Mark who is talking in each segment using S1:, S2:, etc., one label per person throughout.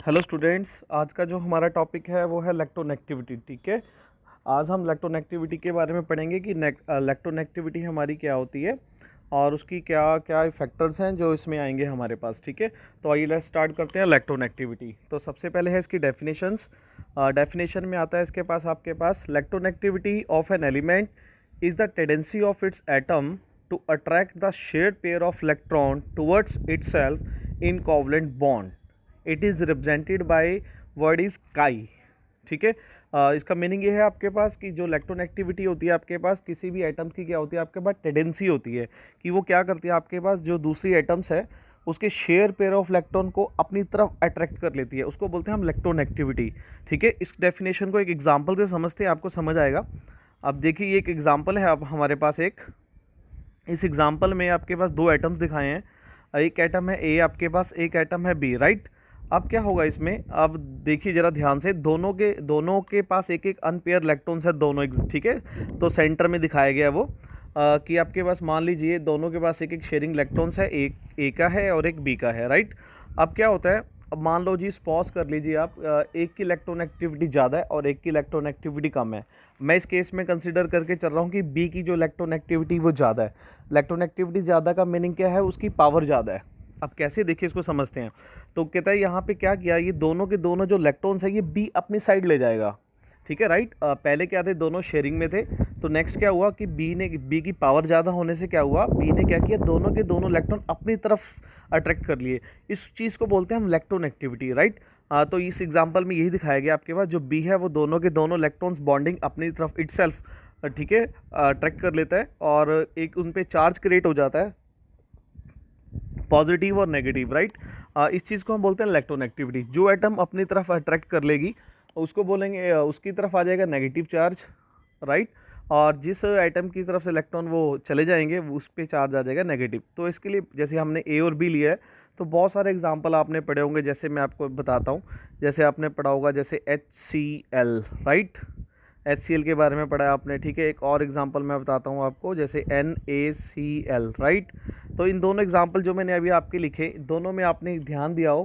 S1: Hello students, आज का जो हमारा टॉपिक है वो है इलेक्ट्रोनेगेटिविटी। ठीक है, आज हम इलेक्ट्रोनेगेटिविटी के बारे में पढ़ेंगे कि इलेक्ट्रोनेगेटिविटी हमारी क्या होती है और उसकी क्या क्या फैक्टर्स हैं जो इसमें आएंगे हमारे पास। ठीक है, तो आइए लेट्स स्टार्ट करते हैं इलेक्ट्रोनेगेटिविटी। तो सबसे पहले है इसकी डेफिनेशंस। डेफिनेशन में आता है इसके पास आपके पास electronegativity of an element is the tendency of its atom to attract the shared pair of electron towards itself in covalent bond. It is represented by word is chi. ठीक है, इसका मीनिंग ये है आपके पास कि जो इलेक्ट्रोनेगेटिविटी होती है आपके पास किसी भी एटम की क्या होती है, आपके पास टेंडेंसी होती है कि वो क्या करती है, आपके पास जो दूसरी एटम्स है उसके शेयर पेयर ऑफ इलेक्ट्रॉन को अपनी तरफ अट्रैक्ट कर लेती है, उसको बोलते हैं हम इलेक्ट्रोनेगेटिविटी। ठीक है, इस डेफिनेशन को एक एग्जांपल से समझते हैं, आपको समझ आएगा। अब देखिए ये एक एग्जांपल है, अब हमारे पास इस एग्जांपल में आपके पास दो एटम्स दिखाए हैं, एक एटम है ए आपके पास, एक एटम है बी, राइट। अब क्या होगा इसमें, अब देखिए जरा ध्यान से, दोनों के पास एक एक अनपेयर इलेक्ट्रॉन्स है दोनों। ठीक है, तो सेंटर में दिखाया गया वो कि आपके पास मान लीजिए दोनों के पास एक एक शेयरिंग इलेक्ट्रॉन्स है, एक ए का है और एक बी का है, राइट। अब क्या होता है, अब मान लो जी पॉज कर लीजिए आप, एक की इलेक्ट्रोनेगेटिविटी ज़्यादा है और एक की इलेक्ट्रोनेगेटिविटी कम है। मैं इस केस में कंसिडर करके चल रहा हूँ कि बी की जो इलेक्ट्रोनेगेटिविटी वो ज़्यादा है। इलेक्ट्रोनेगेटिविटी ज़्यादा का मीनिंग क्या है, उसकी पावर ज़्यादा है। अब कैसे देखिए इसको समझते हैं। तो कहता है यहाँ पे क्या किया, ये दोनों के दोनों जो इलेक्ट्रॉन्स है ये बी अपनी साइड ले जाएगा। ठीक है, राइट। पहले क्या थे, दोनों शेयरिंग में थे, तो नेक्स्ट क्या हुआ कि बी की पावर ज़्यादा होने से क्या हुआ, बी ने क्या किया, दोनों के दोनों इलेक्ट्रॉन अपनी तरफ अट्रैक्ट कर लिए। इस चीज़ को बोलते हैं हम इलेक्ट्रोनेगेटिविटी, राइट। तो इस एग्जाम्पल में यही दिखाया गया, आपके पास जो बी है वो दोनों के दोनों इलेक्ट्रॉन्स बॉन्डिंग अपनी तरफ इटसेल्फ, ठीक है, अट्रैक्ट कर लेता है और एक उन पर चार्ज क्रिएट हो जाता है, पॉजिटिव और नेगेटिव, राइट। इस चीज़ को हम बोलते हैं इलेक्ट्रोनेगेटिविटी। जो एटम अपनी तरफ अट्रैक्ट कर लेगी उसको बोलेंगे, उसकी तरफ आ जाएगा नेगेटिव चार्ज, राइट। और जिस एटम की तरफ से इलेक्ट्रॉन वो चले जाएंगे उस पर चार्ज आ जाएगा नेगेटिव। तो इसके लिए जैसे हमने ए और बी लिया है तो बहुत सारे एग्जांपल आपने पढ़े होंगे, जैसे मैं आपको बताता हूँ। जैसे आपने पढ़ा होगा जैसे HCl, राइट। HCl के बारे में पढ़ा है आपने, ठीक है। एक और एग्जांपल मैं बताता हूँ आपको, जैसे NaCl, राइट। तो इन दोनों एग्जांपल जो मैंने अभी आपके लिखे, दोनों में आपने ध्यान दिया हो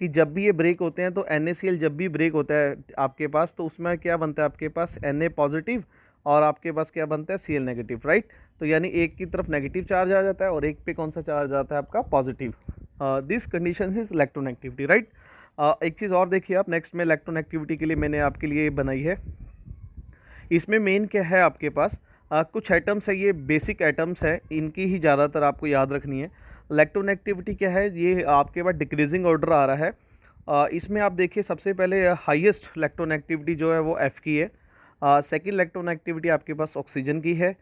S1: कि जब भी ये ब्रेक होते हैं तो NaCl जब भी ब्रेक होता है आपके पास तो उसमें क्या बनता है, आपके पास Na पॉजिटिव और आपके पास क्या बनता है, Cl नेगेटिव, राइट। तो यानी एक की तरफ नेगेटिव चार्ज आ जाता है और एक पे कौन सा चार्ज आता है, आपका positive. This condition is electronegativity, right. एक चीज़ और देखिए आप, नेक्स्ट में इलेक्ट्रोनेगेटिविटी के लिए मैंने आपके लिए बनाई है। इसमें मेन क्या है आपके पास, कुछ एटम्स है, ये बेसिक एटम्स है, इनकी ही ज़्यादातर आपको याद रखनी है। इलेक्ट्रोनेगेटिविटी क्या है, ये आपके पास डिक्रीजिंग ऑर्डर आ रहा है। इसमें आप देखिए सबसे पहले हाईएस्ट इलेक्ट्रोनेगेटिविटी जो है वो F की है। सेकंड इलेक्ट्रोनेगेटिविटी आपके पास ऑक्सीजन की है।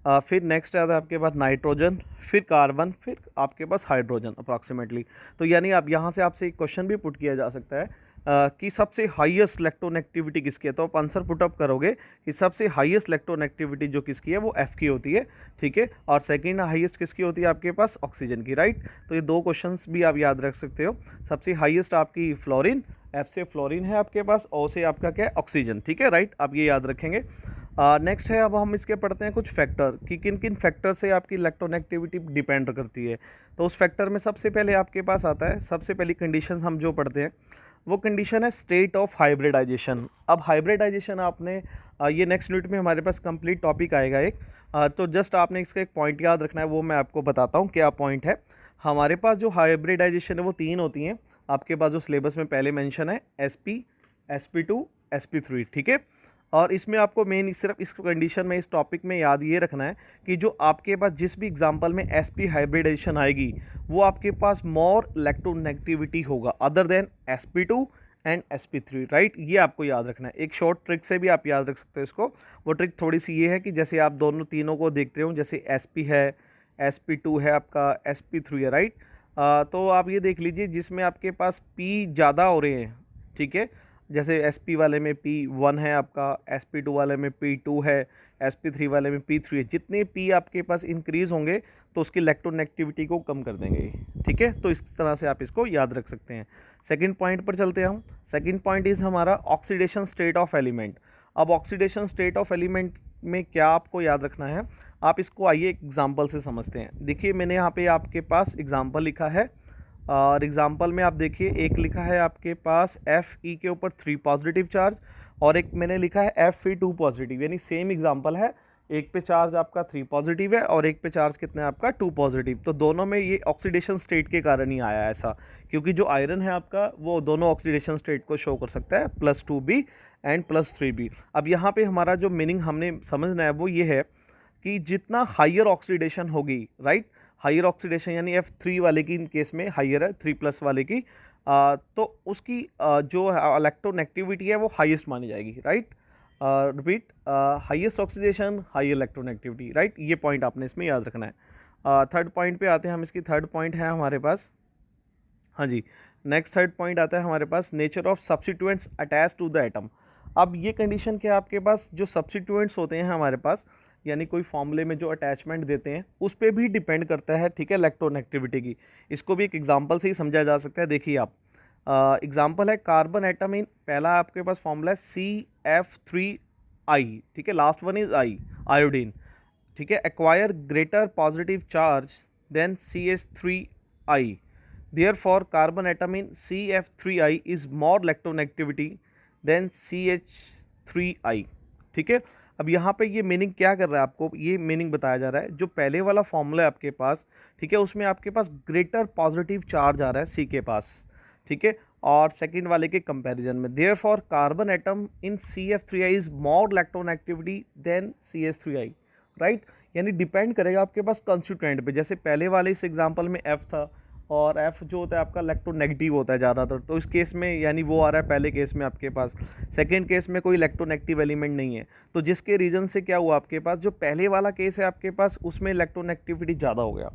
S1: फिर नेक्स्ट आता है आपके पास नाइट्रोजन, फिर कार्बन, फिर आपके पास हाइड्रोजन अप्रॉक्सीमेटली। तो यानी आप यहाँ से आपसे एक क्वेश्चन भी पुट किया जा सकता है कि सबसे हाईएस्ट इलेक्ट्रोनेगेटिविटी किसकी है, तो आप आंसर पुट अप करोगे कि सबसे हाईएस्ट इलेक्ट्रोनेगेटिविटी जो किसकी है वो F की होती है, ठीक है। और सेकंड हाईएस्ट किसकी होती है आपके पास, ऑक्सीजन की, राइट। तो ये दो क्वेश्चंस भी आप याद रख सकते हो। सबसे हाईएस्ट आपकी फ्लोरीन, F से फ्लोरीन है आपके पास, O से आपका क्या है, ऑक्सीजन, ठीक है, राइट। आप ये याद रखेंगे। नेक्स्ट है, अब हम इसके पढ़ते हैं कुछ फैक्टर कि किन किन फैक्टर से आपकी इलेक्ट्रोनेगेटिविटी डिपेंड करती है। तो उस फैक्टर में सबसे पहले आपके पास आता है, सबसे पहली कंडीशन हम जो पढ़ते हैं वो कंडीशन है स्टेट ऑफ हाइब्रिडाइजेशन। अब हाइब्रिडाइजेशन आपने ये नेक्स्ट यूनिट में हमारे पास कंप्लीट टॉपिक आएगा एक, तो जस्ट आपने इसका एक पॉइंट याद रखना है, वो मैं आपको बताता हूँ क्या पॉइंट है। हमारे पास जो हाइब्रिडाइजेशन है वो तीन होती हैं आपके पास, जो सिलेबस में पहले मेंशन है, sp, sp2, sp3, ठीक है। और इसमें आपको मेन सिर्फ इस कंडीशन में, इस टॉपिक में याद ये रखना है कि जो आपके पास जिस भी एग्जांपल में sp हाइब्रिडाइजेशन आएगी वो आपके पास मोर इलेक्ट्रोनेगेटिविटी होगा other than sp2 and sp3, right. ये आपको याद रखना है। एक शॉर्ट ट्रिक से भी आप याद रख सकते हो इसको। वो ट्रिक थोड़ी सी ये है कि जैसे आप दोनों तीनों को देखते हो, जैसे sp है, sp2 है, आपका sp3 है, राइट। तो आप ये देख लीजिए जिसमें आपके पास p ज़्यादा हो रहे हैं, ठीक है। जैसे sp वाले में p1 है आपका, sp2 वाले में p2 है, sp3 वाले में p3 है। जितने p आपके पास इंक्रीज होंगे तो उसकी इलेक्ट्रोनेगेटिविटी को कम कर देंगे, ठीक है। तो इस तरह से आप इसको याद रख सकते हैं। सेकंड पॉइंट पर चलते हैं हम। सेकंड पॉइंट इज़ हमारा ऑक्सीडेशन स्टेट ऑफ एलिमेंट। अब ऑक्सीडेशन स्टेट ऑफ एलिमेंट में क्या आपको याद रखना है, आप इसको आइए एग्जाम्पल से समझते हैं। देखिए मैंने यहाँ पे आपके पास एग्जाम्पल लिखा है, और एग्जांपल में आप देखिए, एक लिखा है आपके पास Fe के ऊपर 3 पॉजिटिव चार्ज और एक मैंने लिखा है Fe 2 पॉजिटिव, यानी सेम एग्जांपल है, एक पे चार्ज आपका 3 पॉजिटिव है और एक पे चार्ज कितना है आपका 2 पॉजिटिव। तो दोनों में ये ऑक्सीडेशन स्टेट के कारण ही आया ऐसा, क्योंकि जो आयरन है आपका वो दोनों ऑक्सीडेशन स्टेट को शो कर सकता है, +2b एंड +3b। अब यहाँ पे हमारा जो मीनिंग हमने समझना है वो ये है कि जितना हाइयर ऑक्सीडेशन होगी, राइट, हाइयर ऑक्सीडेशन यानी F3 वाले की केस में हाइयर है, 3+ वाले की, तो उसकी जो इलेक्ट्रोनेगेटिविटी है वो हाईएस्ट मानी जाएगी, right. Repeat, highest oxidation high electronegativity, right, ये पॉइंट आपने इसमें याद रखना है। थर्ड पॉइंट पे आते हैं हम, इसकी थर्ड पॉइंट है हमारे पास, हाँ जी, नेक्स्ट थर्ड पॉइंट आता है हमारे पास, nature of substituents attach to the atom. अब ये कंडीशन क्या, आपके पास जो सब्स्टिट्यूएंट्स होते हैं हमारे पास, यानी कोई फॉर्मूले में जो अटैचमेंट देते हैं उस पर भी डिपेंड करता है, ठीक है, इलेक्ट्रोनेगेटिविटी की। इसको भी एक एग्जांपल से ही समझा जा सकता है। देखिए आप, एग्जांपल है कार्बन एटम इन, पहला आपके पास फॉर्मूला है CF3I, ठीक है, last one is I, iodine, ठीक है, acquire greater positive charge than CH3I, therefore carbon atom in CF3I is more electronegativity than CH3I, ठीक है। अब यहाँ पे ये मीनिंग क्या कर रहा है, आपको ये मीनिंग बताया जा रहा है, जो पहले वाला फॉर्मूला है आपके पास, ठीक है, उसमें आपके पास ग्रेटर पॉजिटिव चार्ज आ रहा है C के पास, ठीक है, और सेकंड वाले के कंपैरिजन में, therefore carbon atom in CF3I is more electronegativity than CH3I, right. यानी डिपेंड करेगा आपके पास कंस्टिट्यूएंट पे, जैसे पहले वाले इस एग्जांपल में F था और F जो होता है आपका इलेक्ट्रोनेगेटिव होता है ज़्यादातर, तो इस केस में यानी वो आ रहा है पहले केस में आपके पास, सेकंड केस में कोई इलेक्ट्रोनेगेटिव एलिमेंट नहीं है, तो जिसके रीज़न से क्या हुआ आपके पास, जो पहले वाला केस है आपके पास उसमें इलेक्ट्रोनेगेटिविटी ज़्यादा हो गया।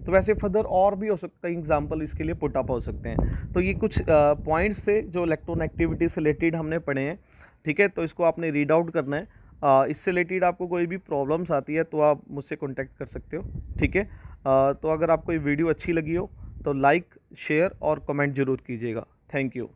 S1: तो वैसे फर्दर और भी हो सकता है एग्जाम्पल इसके लिए पुट अप हो सकते हैं। तो ये कुछ पॉइंट्स थे जो इलेक्ट्रोनेगेटिविटी से रिलेटेड हमने पढ़े हैं, ठीक है, तो इसको आपने रीड आउट करना है। इससे रिलेटेड आपको कोई भी प्रॉब्लम्स आती है तो आप मुझसे कॉन्टैक्ट कर सकते हो, ठीक है। तो अगर आपको ये वीडियो अच्छी लगी हो तो लाइक, शेयर और कमेंट ज़रूर कीजिएगा। Thank you.